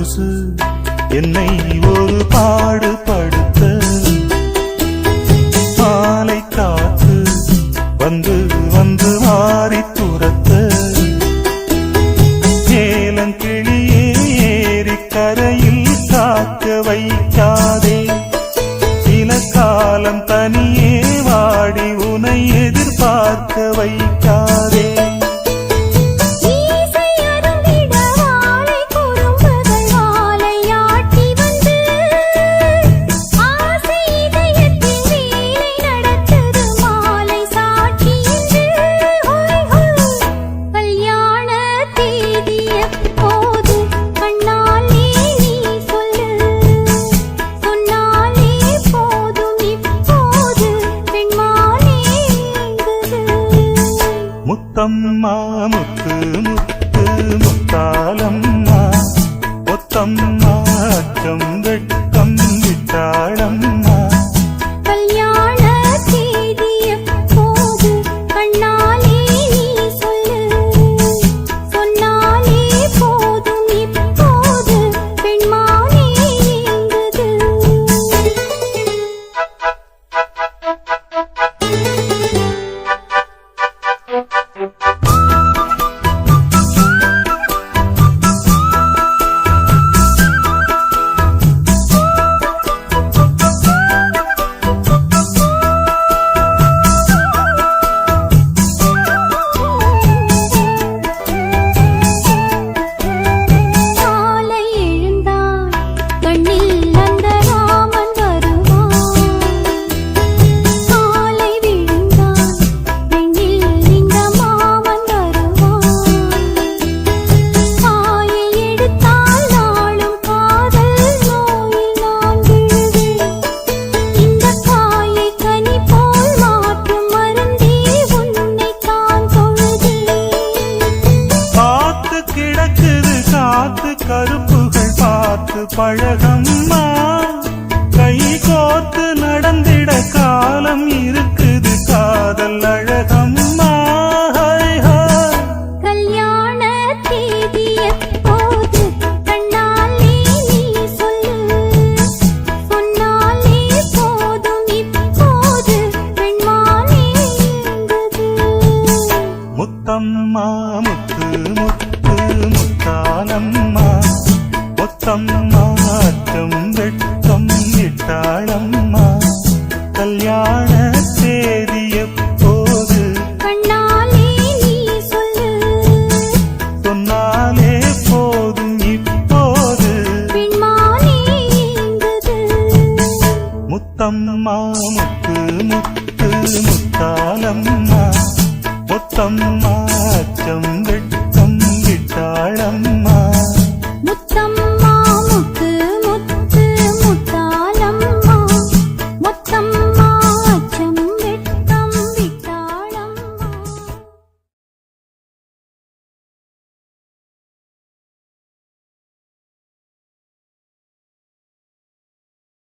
கொலுசு என்னை ஒரு பாடுபடுத்த மாலை காத்து வந்து வந்து மாறி துரத்த ஏலங்கிளியே ஏறி கரையில் காக்க வைக்காதே சில காலம் தனியே வாடி உனை எதிர்பார்க்க வைக்காதே முத்தம்மா முத்து முத்து முத்தாலம்மா ஒத்தம்மா அச்சம் வெட்கம் விட்டாளம்மா கல்யாண தேதிய போது கண்ணாலே நீ சொல்லு சொன்னாலே போதும் இப்போது பெண்மானே எங்குது கருப்புகள் பார்த்து பழகம்மா கை கோர்த்து நடந்திட காலம் இருக்குது காதல் அழகம்மா கல்யாண தேதிய போது கண்ணாலே நீ சொல்லு சொன்னாலே போதும் இப்போது பெண்மானே எங்குது முத்தம்மா முத்து முத்து முத்தாலம்மா ஒத்தம்மா அச்சம் வெட்கம் விட்டாளம்மா கல்யாண தேதிய போது கண்ணாலே நீ சொல்லு சொன்னாலே போதும் இப்போது பெண்மானே எங்குது முத்தம்மா முத்து முத்து முத்தாலம்மா ஒத்தம்மா அச்சம் வெட்கம் விட்டாளம்மா